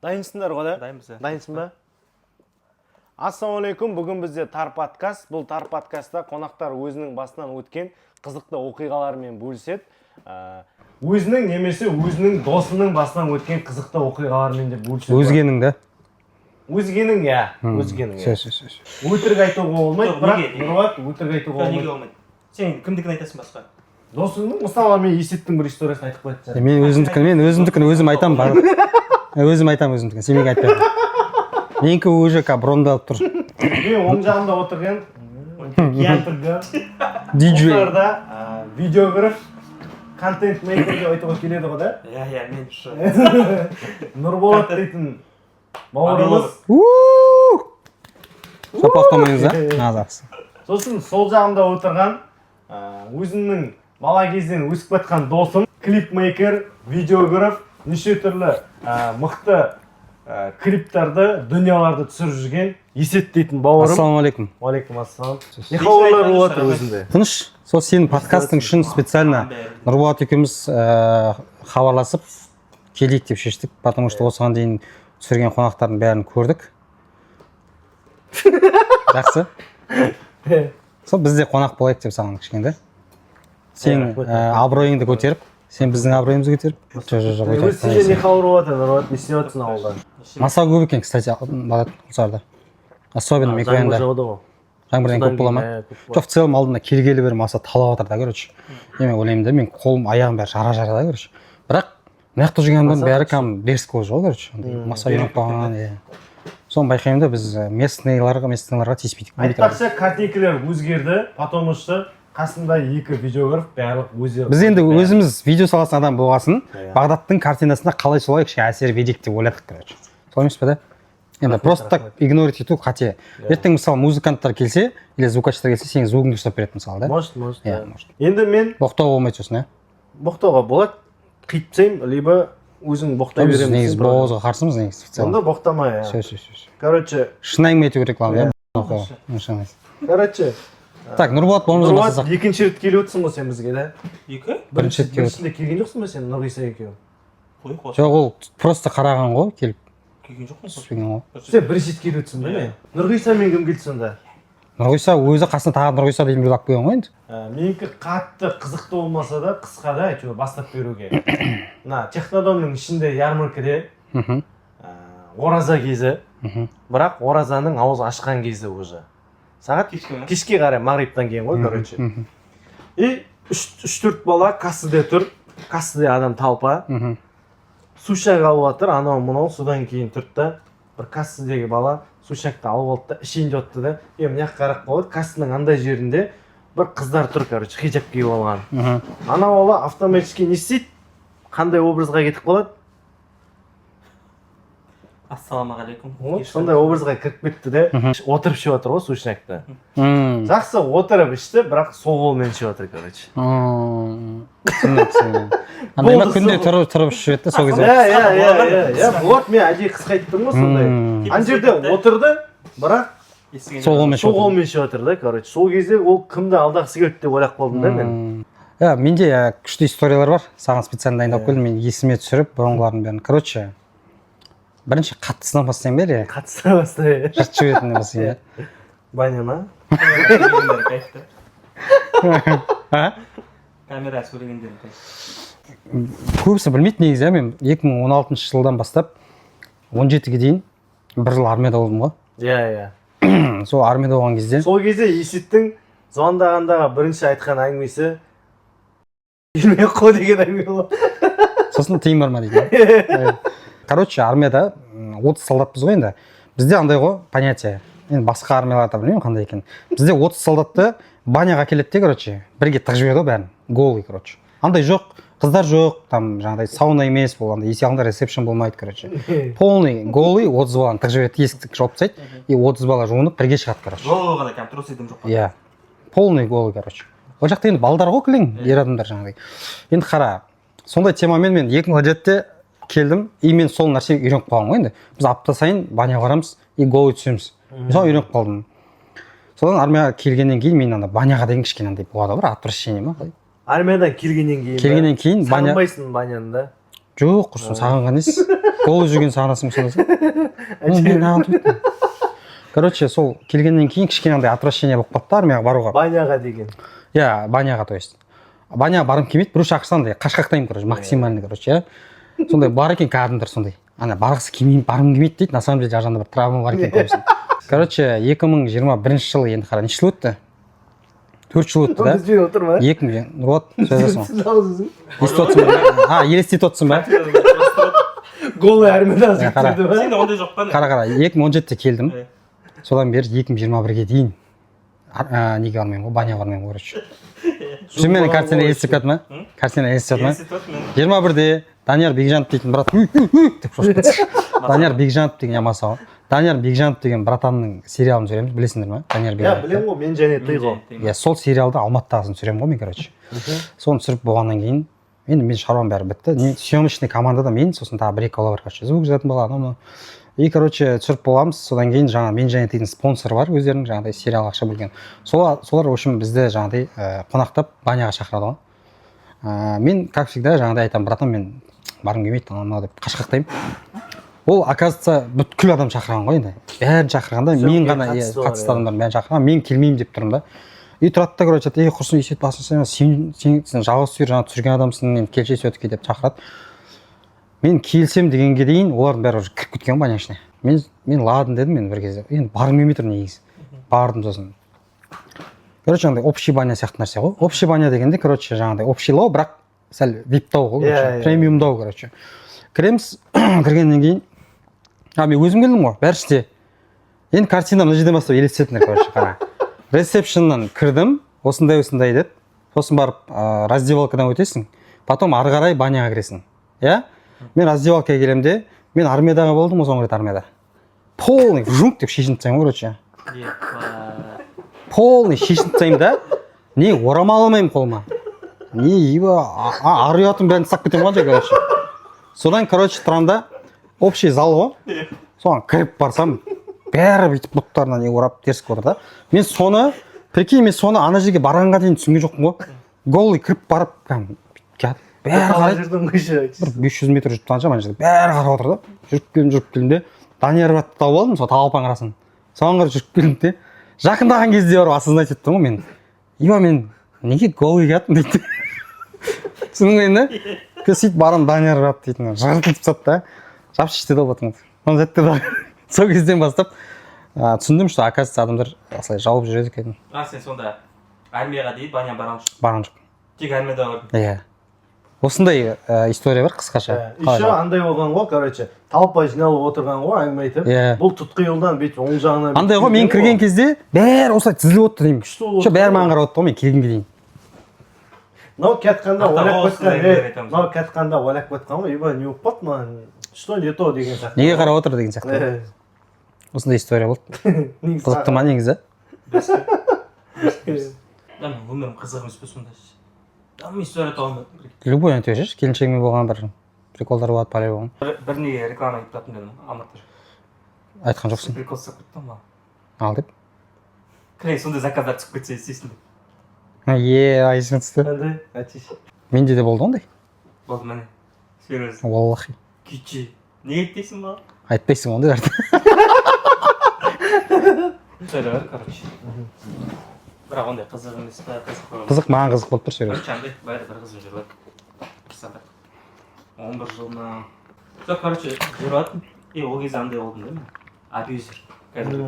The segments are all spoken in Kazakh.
Дайынсыңдар ғой да? Дайынбыз. Дайынсың ба? Ассалаумағалейкум. Бүгін бізде тар подкаст. Бұл тар подкастта қонақтар өзінің басынан өткен қызықты оқиғаларымен бөліседі. Өзінің немесе өзінің досының басынан өткен қызықты оқиғаларымен де бөліседі. Өзгенің да? Өзгенің, иә. Өзгенің. Өтірік айтуға болмайды, бірақ Нұрболат өтірік айтуға Неге болмайды. болмайды? Сен кімдікін айтасың басқа? Досыңның, мысалы мен Есеттің бір историясын айтып қоятын шығармын. Мен өзімдікін өзім айтамын. Өзім айтамын өзімдікін. Сен неге айтпайсың? Менікі уже брондалып тұр. Мен оң жағымда отырған кеантырды. Диджей. Оларда видеограф, контент мейкер деп айтуға келеді ғой да? Иә, мен шы. Нұрболат дейтін бауырымыз. Шапақтамайыңыз да? Назарсың. Сосын сол жағымда отырған өзімнің бала кезден өсіп кеткен досым, клипмейкер, видеограф, неше түрлі мықты клиптарды, дүнияларды түсіріп жүрген Есет дейтін бауырым. Ассалаумағалейкум. Уалейкум ассалам. Не хабарлар болып жатыр өзінде? Тыныш. Сол сенің подкастың үшін специально Нұрболат екеуміз хабарласып келейік деп шештік, потому что осыған дейін түсірген қонақтардың бәрін көрдік. Жақсы. Сол бізде қонақ болайық деп саған кішкене. Сен абыройыңды көтеріп, сен біздің абыройымызды көтеріп. Жоқ. Сенде не хабар болып жатыр, Нұрболат? Не істеп жатырсың ауылда? Маса көп екен, кстати, Құлсарда. Особенно микрорайонда. Жаңбырдан көп бола ма? Жоқ, в целом алдында келгелі бері маса талап жатыр да, короче. Мен ойлаймын да, мен қолым, аяғым бәрі жара-жара да, короче. Бірақ мына жақта жүргеннің бәрі кәдімгі берскі болып жүр, короче. Маса үйреніп қалған, соны байқаймын да, біз местныйларға тиіспейдік. Айтпақшы, картинкалар өзгерді, потому что қасында екі видеограф барлық өздері. Біз енді өзіміз видео салатын адам болғасын, Бағдаттың картинасына қалай солай кішкене әсер берейік деп ойладық, короче. Солай емес пе да? Енді просто так игнорить ету қате. Ертең мысалы музыканттар келсе, или звукачтар келсе, сенің звугыңды ұстап береді мысалы, да? Может. Енді мен боқтауға болмайды сосын, боқтауға болады, қитсайым, либо өзің боқтай беремін. Біз негізі боғауызға қарсымыз негізі. Онда боқтама, Короче, шын әңгіме ету керек, ладно. Короче, так, Нұрболат болмыздан бастасақ. Екінші рет келіп отырсың ғой сен бізге, да? Екі? Бірінші рет келген жоқсың ба сен, Нұрғиса екеуі? Жоқ, ол просто қараған ғой, келіп. Келген жоқпын. Түспеген ғой. Сен бірінші рет келіп отырсың ба не? Нұрғисамен кім келді сонда? Нұрғиса өзі қасына тағы Нұрғиса дейтін біреуді алып қойған ғой енді. Менікі қатты қызықты болмаса да, қысқа да әйтеуір бастап беруге. Мына технодомның ішінде ярмаркаде ораза кезі, бірақ оразаның аузы ашқан кезі уже. Сағат кешке қарай мағриптан кейін ғой, короче. И 3-4 бала кассада тұр, кассада адам талпа. Сушак алып жатыр, анау-мынау, содан кейін тұрды. Бір кассадегі бала сушакты алып алды да, ішейін деп жатты да. Мына жаққа қарап қалады, кассаның андай жерінде бір қыздар тұр, короче, хиджап киіп алған. Анау бала автоматически не істейді? Қандай образға кетіп қалады? Ассалаумағалейкум. Сондай образға кіріп кетті де, отырып ішіп жатыр ғой сушакты. Жақсы отырып ішті, бірақ сол қолмен ішіп жатыр, короче. Андайма күнде тұрып ішіп еді сол кезде. Вот мен әдейі қысқа айтып тұрмын ғой сондай. Ана жерде отырды, бірақ сол қолмен ішіп жатыр да, короче. Сол кезде ол кімді алдағысы келді деп ойлап қалдым да мен. Менде күшті историялар бар, саған специально дайындап келдім, мен есіме түсіріп, бұрынғылардың бәрін. Короче, бірінші қаттысынан бастайын бер, Қаттысынан бастайын. Жыртып жіберетінен бастайын, Баня ма? Камера сөйлегендерін кайф. Көбісі білмейді негізі, мен 2016 жылдан бастап 17-ге дейін бір жыл армияда болдым ғой. Сол армияда болған кезде. Сол кезде Есеттің звондағандағы бірінші айтқан әңгімесі келмей қой деген әңгіме болды. Сосын тиын бар ма дейді. Короче, армияда 30 солдатпыз ғой енді. Бізде андай ғой понятие. Енді басқа армияларда білмеймін қандай екен. Бізде 30 солдатты баняға келеді де, короче, бірге тығып жібереді ғой бәрін. Голый, короче. Андай жоқ, қыздар жоқ, там жаңағыдай сауна емес, ол андай есік алдында ресепшн болмайды, короче. Полный голый 30 баланы тығып жібереді, есікті жауып тастайды, и 30 бала жуынып бірге шығады, короче. Голый ғана, трус едім жоқ. Иә. Полный голый, короче. Ол жақта енді балдар ғой кілең, ер адамдар жаңағыдай. Енді қара, сондай темамен мен 2017-те келдім, и мен сол нәрсеге үйреніп қалғанмын ғой енді. Біз апта сайын баняға барамыз, и голый түсеміз. Соны үйреніп қалдым. Содан армияға келгеннен кейін мен анда баняға деген кішкене андай болады бір отвращение ма қалай? Армиядан келгеннен кейін баня. Сағынбайсың баняны да? жоқ құрсын сағынған дейсіз болып жүрген сағынасың сонда мен ағытып короче сол келгеннен кейін кішкене андай отвращение болып қалды да армияға баруға баняға деген. иә баняға то есть баняға барғым келмейді біреу шақырса андай қашқақтаймын короче максимально короче иә сондай бар екен кәдімгідір сондай ана барғысы келмейді барғым келмейді дейді на самом деле жар жағында бір травма бар екен көбісінің короче 2021 жылы енді қара неше жыл өтті 4 жыл өтті да Бізбен отыр ма? 2000 вот сөйлесің Жалғыз естіп отырсың ба елестетіп отырсың ба голый армияда қара. жүрді ма? Сенде ондай жоқ па? қара 2017-те келдім содан бері 2021-ге дейін неге бармаймын ғой баняға бармаймын ғой короче шын менің картина елестеп жатыр ма картина елестеп жатыр ма 21-де данияр бекжанов дейтін брат деп шошып кетті данияр бекжанов деген ямаса ғой данияр бекжанов деген братанның сериалын түсіреміз білесіңдер ма данияр Иә, бекжанов білем ғой, мен және тый ғой. иә сол сериалды алматыдағысын түсіремін ғой мен короче соны түсіріп болғаннан кейін енді мен шаруам бәрі бітті съемочный командада мен сосын тағы бір екі бала бар короче звук жазатын бала анау и короче түсіріп болғанбыз содан кейін жаңағы мен және тыйдың спонсор бар өздерінің жаңағыдай сериалға ақша бөлген солар в общем бізді жаңағыдай қонақтап баняға шақырады ғой мен как всегда жаңағыдай айтамын братан мен барғым келмейді анау деп қашқақтаймын ол оказывается бүткіл адам шақырған ғой енді бәрін шақырғанда мен ғана қатысты адамдардың бәрін шақырған мен келмеймін деп тұрмын да и тұрады да короче құрсын есет басын сен жалғыз сүйір жаңағы түсірген адамсың енді келші все-таки деп шақырады мен келсем дегенге дейін олардың бәрі уже кіріп кеткен ғой баня ішіне мен ладно дедім мен бір кезде енді барғым келмей тұр негізі бардым сосын короче андай общий баня сияқты нәрсе ғой общий баня дегенде короче жаңағыдай общийлау бірақ сәл виптау ғой премиумдау короче кіреміз кіргеннен кейін мен өзім келдім ғой бәрі іште енді картина мына жерден бастап елестетіңдер короче қара ресепшннан кірдім осындай деді сосын барып раздевалкадан өтесің потом ары қарай баняға кіресің иә мен раздевалкаға келемін де мен армиядағы болдым ғой соңғы рет армияда полный вжук деп шешініп тастаймын ғой короче полный шешініп тастаймын да не орамал алмаймын қолыма не ар ұятым бәрін тастап кетемін ғой короче содан короче тұрамын да общий зал ғой соған кіріп барсам бәрі бүйтіп бұттарына не орап терісіп отыр да мен соны прикинь мен соны ана жерге барғанға дейін түсінген жоқпын ғой голый кіріп барып бәрі қарайды бір 500 метр жүріп тұрған шығармын ана жерде бәрі қарап отыр да жүріп келдім де данияр братты тауып алдым сол тағалпан арасын соған қарай жүріп келдім де жақындаған кезде барып осознать еттім ғой мен мен неге голый келатырмын дейді түсіндің да сөйтіп барамын данияр брат дейтін жыртып кетіп тастады да жап шешті да болатын сол кезден бастап түсіндім что оказывается адамдар осылай жауып жүреді екен сен сонда армияға дейін баня барған жоқ тек армияда бардың иә осындай история бар қысқаша еще андай болған ғой короче толпа жиналып отырған ғой әңгіме айтып бұл тұтқи жолдан бүйтіп оң жағына андай ғой мен кірген кезде бәрі осылай тізіліп отты деймін еще бәрі маған қарап отты ғой мен келгенге дейін мынау кетқанда ойлап кетқан ғой еба не болып қалды маған что не то деген сияқты неге қарап отыр деген сияқты осындай история болды қызықты ма негізі өмірім қызық емес пе сонда там история таба алмадым любой айтып жүрші келіншегімен болған бір приколдар болады по-любому бір неге реклама айтып тұратын дедім алматыда айтқан жоқсың прикол жасап кетті ғой маған ал деп клей сондай заказдар түсіп кетсе істейсің деп есіме түсті қандай айтшы менде де болды ондай болды міне серьезно уаллахи күйчі неге айтпайсың маған айтпайсың ондайларды история бар короче бірақ ондай қызық емес па қызық маған қызық болып тұр серьезно короче андай бәрі бір қызым жүріп жатыр 11 жылына жоқ короче жүріп жатырмын и ол кезде андай болдым да мен абьюзер қазір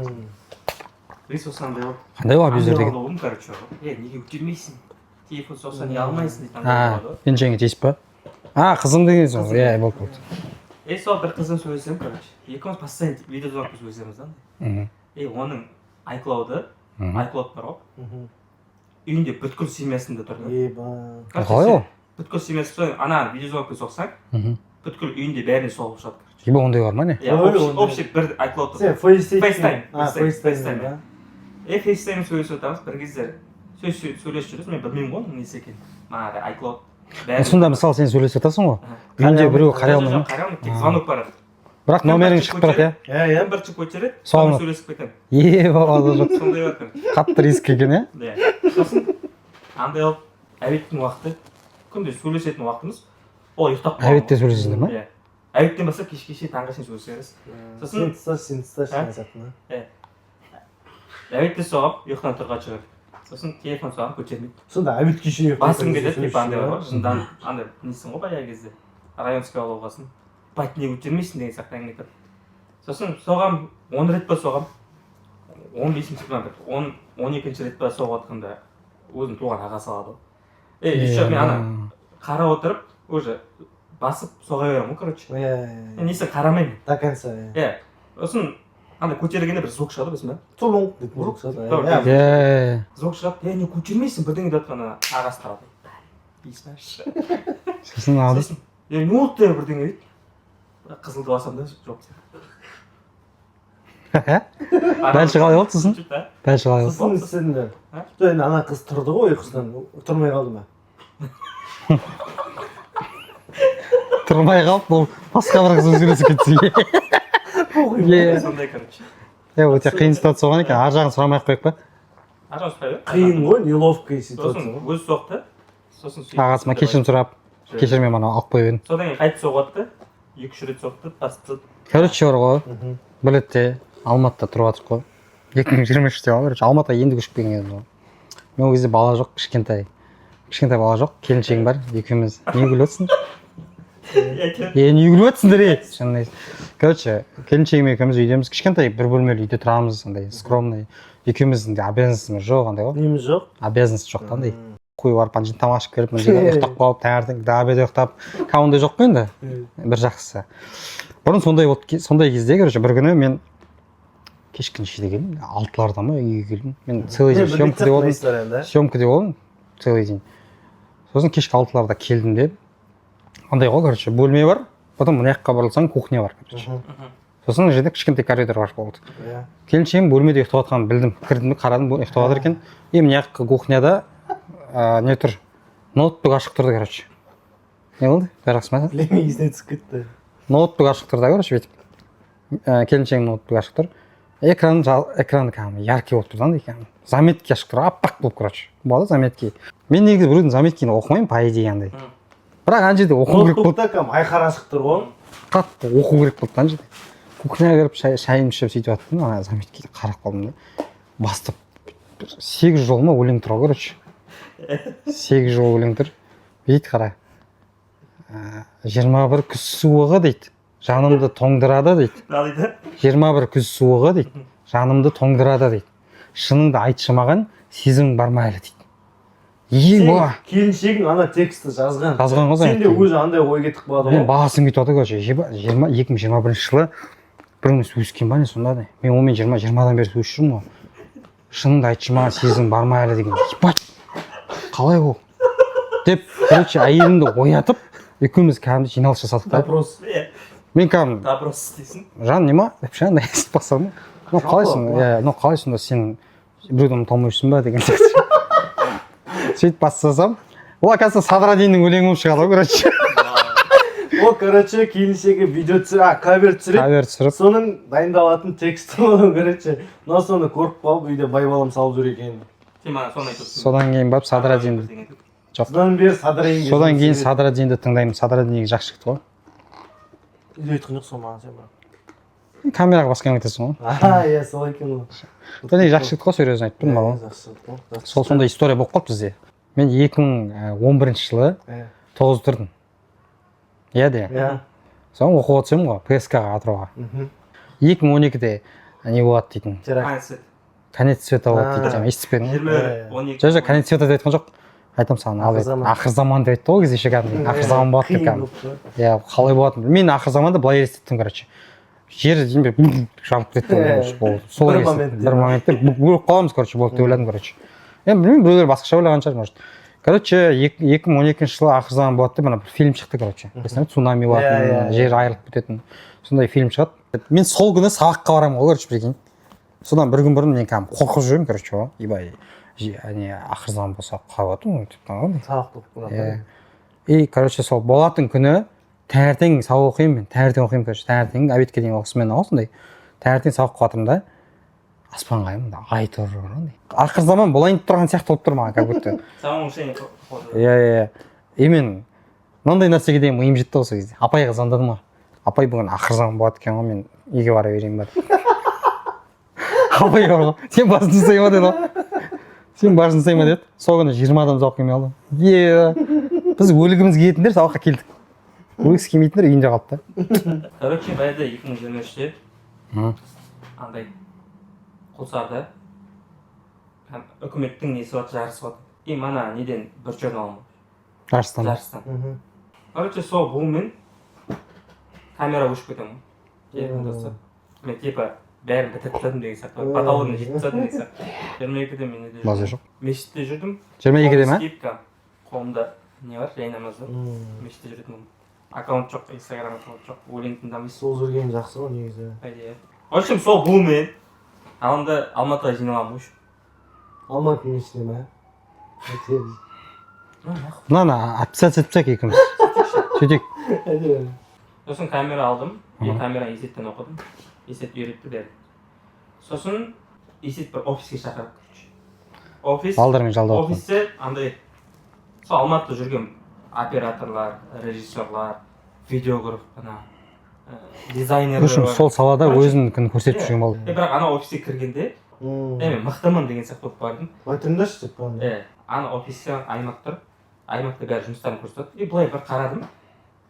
и сосын андай болды қандай ол абьюзер деген болдым короче неге көтермейсің телефон соқса не алмайсың дейді андай болады ғой еншіңе тиісіп па қызың деген соң иә болды сол бір қызбен сөйлесемін короче екеуміз постоянно видеозвонок сөйлесеміз да андай оның iCloud бар ғой үйінде бүткіл семьясында тұр да қалай ол бүткіл семьясы ана видеозвонокпен соқсаң бүткіл үйінде бәріне соғып шығады еба ондай бар ма не общий бір iCloud сен FaceTime FaceTime сөйлесіп отырамыз бір кездері сөйлесіп жүрміз мен білмеймін ғой оның несі екенін манағыдай iCloud сонда мысалы сен сөйлесіп жатасың ғой үйінде біреу қарай алмай ма қарай алмайды тек звонок барады бірақ номерің шығып тұрады иә бірінші көтереді соны сөйлесіп кетемін жоқ сондай бар қатты риск екен иә сосын андай алып обедтің уақыты күнде сөйлесетін уақытымыз ол ұйықтап Әбетте сөйлесесіңдер ма? Иә. Әбеттен бастап кешке таңға шейін сөйлесе бересіз. Сосын сен жататын. әбетте соғып ұйқыдан тұрған шығар. Сосын телефон соғып көтермейді. Сонда әбет кеше Басым келеді, типа андай бар, жындан андай несің ғой баяғы кезде. Районский алуғасын. Бать не көтермейсің деген сияқты әңгіме айтады. Сосын соғам 10 рет па соғам. 15-ші күні 12-ші рет па соғып жатқанда өзім туған ағасы алады. Еще мен ана қарап отырып, уже басып соға беремін ғой, короче. Мен несін қарамаймын. До конца. Сосын андай көтергенде бір звук шығады бізмен. Тұлың деп звук шығады. Звук шығады, не көтермейсің бірдеңе деп жатқанда ағасы қарады. Сосын алды. Сосын, не болды бірдеңе дейді. Қызылды басам да жоқ. Дәлші қалай болды сосын? Дәлші қалай болды? Сосын істедіңдер. Енді ана қыз тұрды ғой ұйқысынан, тұрмай қалды ма? Тұрмай қалып, бұл басқа бір қыз өзгересі кетсе. Сондай, короче. Өте қиын ситуация болған екен, ар жағын сұрамай ақ қойып па? Ар жағын сұрамай ақ. Қиын ғой, неловкий ситуация. Сосын өзі соқты. Сосын ағасыма кешірім сұрап, кешірім мен алып қойып едім. Содан кейін қайтып соғады. 2-3 рет соқты, тасты. Короче бар ғой, білетте Алматыда тұрып жатырық қой. 2023-те ғой, Алматыға енді көшіп келген едім ғой. Мен ол кезде бала жоқ, кішкентай бала жоқ, келіншегім бар, екеуміз. Не күліп отырсың? Не күліп отырсыңдар? Короче, келіншегім екеуміз үйдеміз, кішкентай бір бөлмелі үйде тұрамыз, андай скромный. Екеуміздің де обязанностьіміз жоқ, андай ғой. Неміз жоқ? Обязанность жоқ та, андай. Қой барып анжын тамашып келіп, мына ұйықтап қалып, таңертең обед ұйықтап, ондай жоқ қой енді. Бір жақсысы. Бұрын сондай кезде, короче, бір күні мен кешкі нешеде келдім, 6-ларда ма үйге келдім. Мен целый день съемкада болдым, целый день. Сосын кешкі 6-ларда келдім де, андай ғой, короче, бөлме бар, потом мына жаққа бұрылсаң кухня бар, короче. Сосын жерде кішкентай коридор бар болды. Келіншегім бөлмеде ұйықтап жатқанын білдім, кірдім, қарадым, ұйықтап жатыр екен. Мына жаққа кухняда не тұр, ноутбук ашық тұрды, короче. Не болды? Бәрі жақсы ма? Білемей есіне түсіп кетті. Ноутбук ашық тұрды, короче, бүйтіп. Келіншегім ноутбук ашық тұр. Экран кәдімгі яркий болып тұрды, андай кәдімгі. Заметки ашық тұр, аппақ болып, короче. Болады заметки. Мен негізі біреудің заметкиін оқымаймын, по идее андай. Бірақ ана жерде оқу керек болды. Ноутбукта кәдімгі айқара ашық тұр ғой. Қатты оқу керек болды ана жерде. Кухняға кіріп шайым ішіп сөйтіп жаттым, ана заметкиді қарап қалдым да. Бастап 8 жол ма өлең тұр, короче. 8 жол өлең тұр. Бейт қара. 21 күз суығы дейді. Жанымды тоңдырады дейді. 21 күз суығы дейді. Жанымды тоңдырады дейді. Шыныңды айтшы маған, сезімің бар ма әлі дейді. Келіншегің ана тексті жазған. Жазған ғой. Сен де өзі андай ой кетіп қалады ғой. Мен басым кетіп жатыр, короче. 2021 жылы біріміз сөйлескен ба не сонда да. Мен онымен 20-дан бері сөйлесіп жүрмін ғой. Шыныңды айтшы маған, сезімің бар ма әлі деген. Қалай ол? Деп, короче, әйелімді оятып, екеуміз кәдімгі жиналыс жасадық та. Допрос. Мен кәдімгі Допрос істейсің. Жан, не ма? Деп андай естіп бастадым. Қалай сонда сен біреуді ұмыта алмайсың ба деген сияқты. Сөйтіп бастасам, ол оказывается Садрадиннің өлеңі болып шығады ғой, короче. Ол, короче, келіншегі видео кавер түсіріп, соның дайындалатын тексті болу, короче. Но соны көріп қалып, үйде байбалам салып жүр екен. Содан кейін барып Садрадинді. Содан кейін Садрадинді тыңдаймын. Садрадин жақсы жігіт ғой. Үйде айтқан жоқ сол маған сен бар. Камераға басқан кетесің ғой. Иә, сол екен ол. Жақсы жігіт қой, серьезно айтып тұрмын маған. Сол сондай история болып қалды бізде. Мен 2011 жылы 9 тұрдым. Иә де. Соң оқуға түсемін ғой, ПСК-ға Атырауға. 2012-де не болады дейтін. Конец света болады дейтін. Естіп педің. Жоқ, конец света деп айтқан жоқ. Айтам саған, ақыр заман деп айтты ғой кезде кәдімгі. Ақыр заман болады деп кәдімгі. Иә, қалай болатын. Мен ақыр заманда былай елестеттім, короче. Жер жабылып кетті. Бір моментте өліп қаламыз, короче, болды деп ойладым, короче. Енді білмеймін, біреулер басқаша ойлаған шығар, может. Короче, 2012 жылы ақыр заман болады деп, бір фильм шықты, короче. Цунами болатын, жер айырылып кететін. Сондай фильм шығады. Мен сол күні сабаққа барамын ғой, короче, прикинь. Содан бір күн бұрын мен кәдімгі қорқып жүремін, короче, ебай. Ақыр заман болса қалай болады деп қалған. Сабақ болып. И, короче, сол болатын күні таңертең сабақ оқимын мен. Таңертең оқимын, короче. Таңертең обедке дейін оқысымен сондай. Таңертең сабаққа отырмын да. Аспанға қараймын, ай тұр андай. Ақыр заман болайын тұрған сияқты болып тұр маған, как будто. Самоушение қылып. Иә. И мен мынандай нәрсеге дейін миым жетті осы кезде. Апайға звондадым ғой. Апай бүгін ақырзам болады екен ғой, мен үйге бара берейін ба деп. Апай ғой, сен басын сайма деді ғой. Сен басын сайма деді. Сол күні 20 адам сабақ келмей қалды. Біз өлігіміз келетіндер сабаққа келдік. Өлгісі келмейтіндер үйінде қалыпты. Короче, баяғыда 2023-те андай Құлсарда үкіметтің несі бар, жарысы бар. И мана неден бір журнал. Жарыстан. Короче, сол бумен камера өшіп кетемін. Мен типа бәрін бітіріп тастадым деген сияқты. Потологына жетіп тастадым деген сияқты. 22-де мен неде Маза жоқ. мешітте жүрдім. 22-де ме? Скипка. Қолымда не бар, жай намаз бар. Мешітте жүретінмін. Аккаунт жоқ, инстаграм аккаунт жоқ. Өлең тыңдамайсың. сол жүрген жақсы ғой негізі. В общем, сол бумен алында Алматыға жиналамын үшін. Алматы мешітіне ме? Мынаны отписать екеуміз. Сөйтейік. Сосын камера алдым. Мен камера есеттен оқыдым. Есет үйретті деді. Сосын есет бір офиске шақырып. Офис. Балдармен жалдап отырмын. Офисте андай сол Алматыда жүрген операторлар, режиссерлар, видеограф, дизайнерлер. Үшін сол салада өзінің күнін көрсетіп жүрген болды. Бірақ ана офиске кіргенде мен мықтымын деген сияқты болып бардым. Айтыңдаршы деп қандай. Ана офисте аймақ тұр. Аймақта бәрі жұмыстарын көрсетіп отыр. И былай бір қарадым.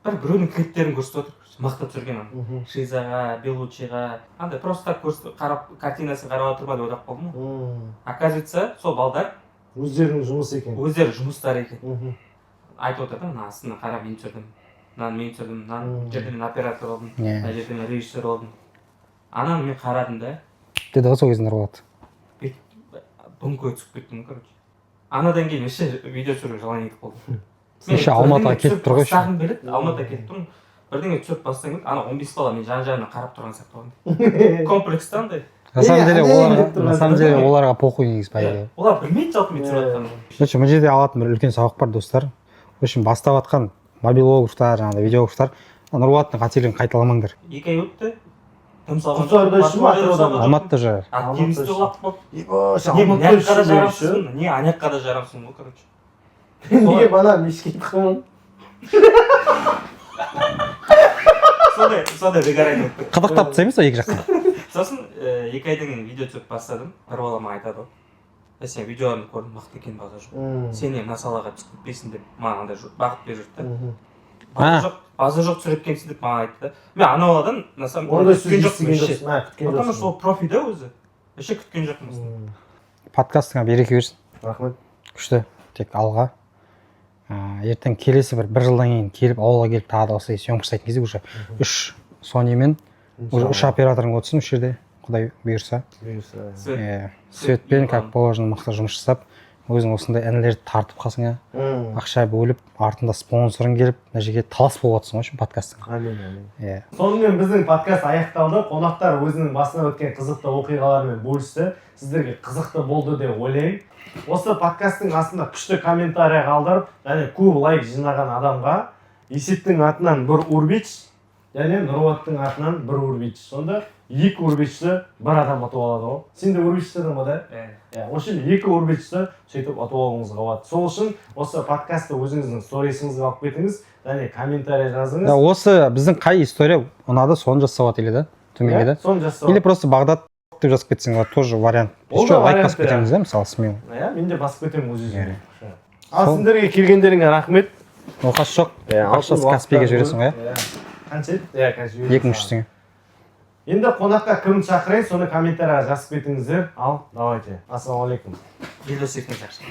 Біреудің клиптерін көрсетіп отыр. Мықты түсірген ана. Шизаға, Белучиға. Андай просто так қарап, картинасын қарап отыр ма деп ойлап қалдым ғой. Оказывается, сол балдар Өздерінің жұмысы екен. өздері жұмыстары екен. Айтып отыр да, мына астына қара мен түсірдім. Мынаны мен түсірдім. Мына жерде мен оператор болдым. Мына жерде мен режиссер болдым. Ананы мен қарадым да. Деді ғой сол кезінде болады. Бүңкөй түсіп кеттім, короче. Анадан кейін еще видео түсіруге жалаң етіп қалдым. Еще Алматыға кетіп тұр ғой. Сағым келеді, Алматыға кетіп тұрмын. Бірдеңе түсіріп бастан келді, ана 15 бала мен жан-жағына қарап тұрған сияқты болған. Комплекста андай. На самом деле оларға похуй негізі по идее. Олар білмейді жалпы мен түсіріп жатқанымды. Короче, мына жерде алатын бір үлкен сабақ бар достар. В общем, бастап жатқан мобилографтар, жаңағыдай видеографтар Нұрболаттың қателігін қайталамаңдар. 2 ай өтті. Тым салған. Құлсарда іші ме атыраудан? Алматыда жүр. Активисті лап болды. Алматыда іші. Не анаяққа да жарамсың ғой, короче. Неге бана мешітке тықымын? Сондай выгорание өтті. Қыдықтап тастаймыз ба екі жаққа? Сосын 2 айдан кейін видео түсіріп бастадым. Бір бала маған айтады ғой. Сен видеоларымды көрдім, мықты екен базар жоқ. Сен мына салаға түсіп кетпейсің деп маған андай бағыт беріп жүрді. Базар жоқ түсіріп келіпсің деп маған айтты да. Мен ана баладан на самом деле күткен жоқпын. Потому что ол профи да өзі. Вообще күткен жоқпын. Подкастыңа береке берсін. Рахмет. Күшті. Тек алға. Ертең келесі бір жылдан кейін келіп ауылға келіп тағы да осылай съемка жасайтын кезде уже 3 Sonyмен уже 3 операторың отырсын осы жерде, құдай бұйырса. Светпен как положено мықты жұмыс жасап, өзің осындай інілерді тартып қасыңа, ақша бөліп, артында спонсорың келіп, мына жерге талас болып жатсың ғой подкасттың. Амин. Сонымен біздің подкаст аяқталды. Қонақтар өзінің басынан өткен қызықты оқиғалармен бөлісті. Сіздерге қызықты болды деп ойлаймын. Осы подкасттың астында күшті комментарий қалдырып, және көп лайк жинаған адамға Есеттің атынан бір урбич, және Нұрболаттың атынан бір урбич. Сонда 2 урбичті бір адам ұтып алады ғой. Сен де урбичтің ба да? Осы 2 урбичті сөйтіп ұтып алуыңызға болады. Сол үшін осы подкастты өзіңіздің сторисіңізге алып кетіңіз, және комментарий жазыңыз. Осы біздің қай история ұнады, соны жазса болады или да? Төменге да? Соны жазса. Или просто Бағдат деп жазып кетсең, тоже вариант. Еще лайк басып кетеміз да, мысалы смело. Мен де басып кетемін өзі. Ал сендерге келгендеріңе рахмет. Оқасы жоқ. Ақшасы Каспийге жібересің ғой, иә? Қанша еді? 2-3 теңге. Енді қонаққа кімді шақырайын, соны комментарияға жазып кетіңіздер. Ал, давайте. Ассалаумағалейкум. Видео секунд жақсы.